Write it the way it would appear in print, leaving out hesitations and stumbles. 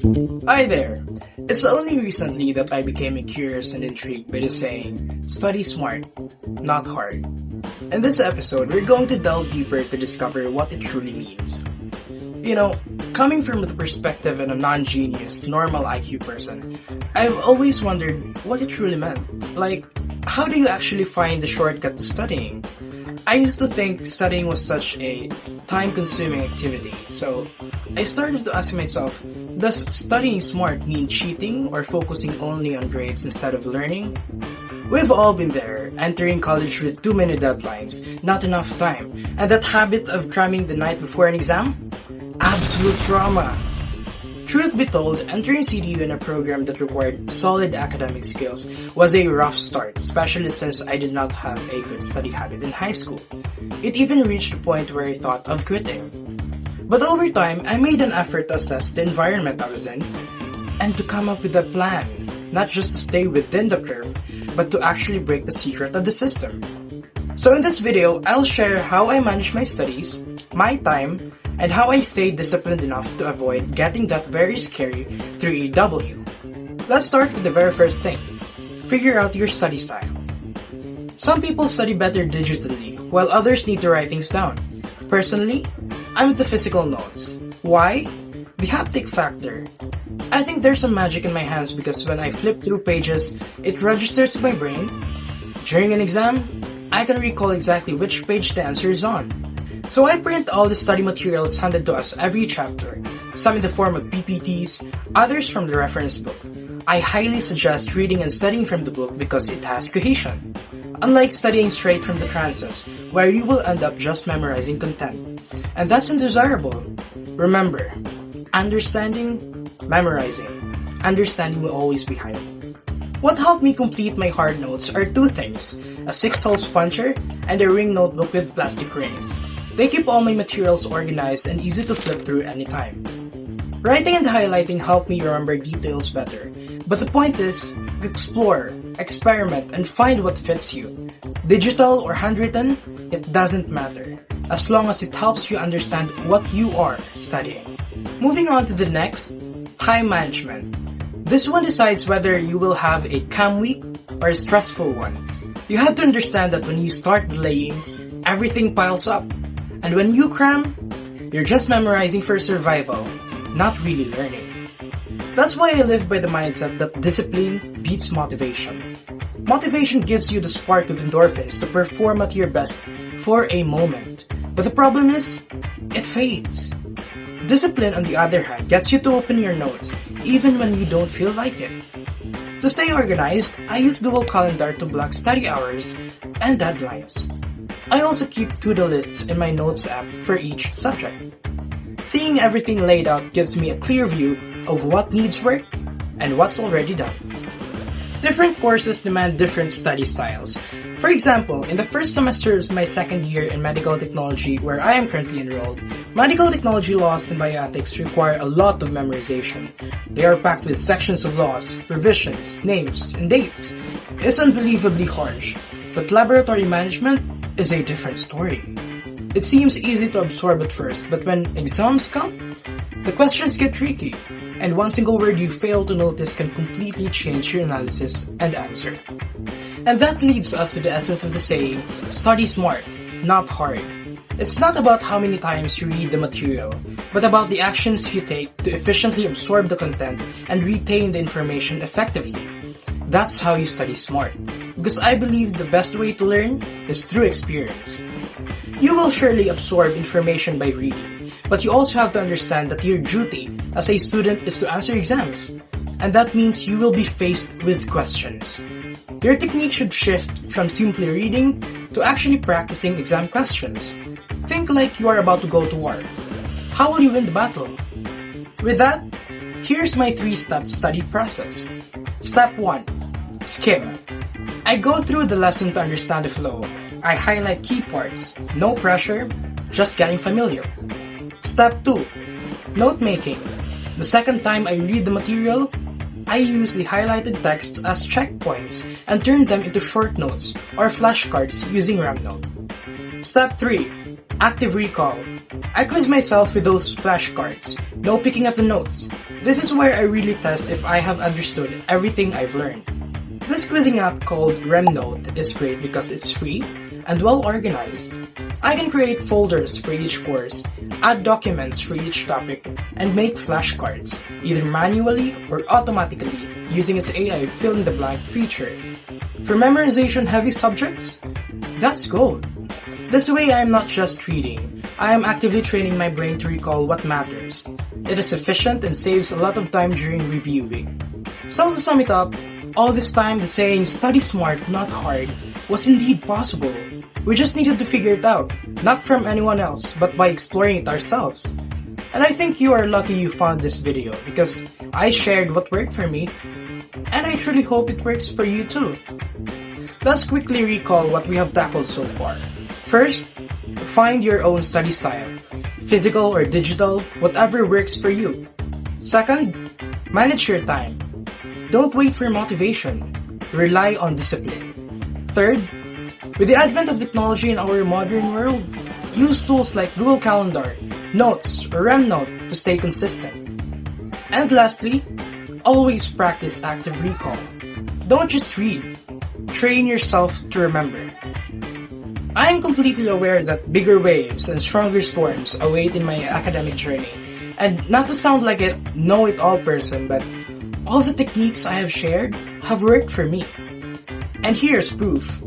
Hi there! It's only recently that I became curious and intrigued by the saying, study smart, not hard. In this episode, we're going to delve deeper to discover what it truly means. You know, coming from the perspective of a non-genius, normal IQ person, I've always wondered what it truly meant. Like, how do you actually find the shortcut to studying? I used to think studying was such a time-consuming activity, so I started to ask myself, does studying smart mean cheating or focusing only on grades instead of learning? We've all been there, entering college with too many deadlines, not enough time, and that habit of cramming the night before an exam? Absolute trauma! Truth be told, entering CDU in a program that required solid academic skills was a rough start, especially since I did not have a good study habit in high school. It even reached a point where I thought of quitting. But over time, I made an effort to assess the environment I was in and to come up with a plan, not just to stay within the curve, but to actually break the secret of the system. So in this video, I'll share how I manage my studies, my time, and how I stayed disciplined enough to avoid getting that very scary 3W. Let's start with the very first thing. Figure out your study style. Some people study better digitally, while others need to write things down. Personally, I'm with the physical notes. Why? The haptic factor. I think there's some magic in my hands because when I flip through pages, it registers in my brain. During an exam, I can recall exactly which page the answer is on. So I print all the study materials handed to us every chapter, some in the form of PPTs, others from the reference book. I highly suggest reading and studying from the book because it has cohesion. Unlike studying straight from the trances, where you will end up just memorizing content. And that's undesirable. Remember, understanding, memorizing. Understanding will always be higher. What helped me complete my hard notes are two things, a 6-hole spuncher and a ring notebook with plastic rings. They keep all my materials organized and easy to flip through anytime. Writing and highlighting help me remember details better, but the point is, explore, experiment, and find what fits you. Digital or handwritten, it doesn't matter, as long as it helps you understand what you are studying. Moving on to the next, time management. This one decides whether you will have a calm week or a stressful one. You have to understand that when you start delaying, everything piles up. And when you cram, you're just memorizing for survival, not really learning. That's why I live by the mindset that discipline beats motivation. Motivation gives you the spark of endorphins to perform at your best for a moment. But the problem is, it fades. Discipline, on the other hand, gets you to open your notes even when you don't feel like it. To stay organized, I use Google Calendar to block study hours and deadlines. I also keep to-do lists in my notes app for each subject. Seeing everything laid out gives me a clear view of what needs work and what's already done. Different courses demand different study styles. For example, in the first semester of my second year in medical technology where I am currently enrolled, medical technology laws and bioethics require a lot of memorization. They are packed with sections of laws, revisions, names, and dates. It's unbelievably harsh, but laboratory management is a different story. It seems easy to absorb at first, but when exams come, the questions get tricky, and one single word you fail to notice can completely change your analysis and answer. And that leads us to the essence of the saying, study smart, not hard. It's not about how many times you read the material, but about the actions you take to efficiently absorb the content and retain the information effectively. That's how you study smart. Because I believe the best way to learn is through experience. You will surely absorb information by reading, but you also have to understand that your duty as a student is to answer exams, and that means you will be faced with questions. Your technique should shift from simply reading to actually practicing exam questions. Think like you are about to go to war. How will you win the battle? With that, here's my 3-step study process. Step 1. Skim. I go through the lesson to understand the flow. I highlight key parts, no pressure, just getting familiar. Step 2. Note making. The second time I read the material, I use the highlighted text as checkpoints and turn them into short notes or flashcards using Ramnote. Step 3. Active recall. I quiz myself with those flashcards, no picking at the notes. This is where I really test if I have understood everything I've learned. This quizzing app called RemNote is great because it's free and well organized. I can create folders for each course, add documents for each topic, and make flashcards, either manually or automatically using its AI fill-in-the-blank feature. For memorization-heavy subjects, that's gold. This way I am not just reading, I am actively training my brain to recall what matters. It is efficient and saves a lot of time during reviewing. So to sum it up, all this time the saying study smart, not hard was indeed possible. We just needed to figure it out, not from anyone else, but by exploring it ourselves. And I think you are lucky you found this video because I shared what worked for me, and I truly hope it works for you too. Let's quickly recall what we have tackled so far. First, find your own study style, physical or digital, whatever works for you. Second, manage your time. Don't wait for motivation, rely on discipline. Third, with the advent of technology in our modern world, use tools like Google Calendar, Notes, or RemNote to stay consistent. And lastly, always practice active recall. Don't just read, train yourself to remember. I am completely aware that bigger waves and stronger storms await in my academic journey. And not to sound like a know-it-all person, but all the techniques I have shared have worked for me. And here's proof.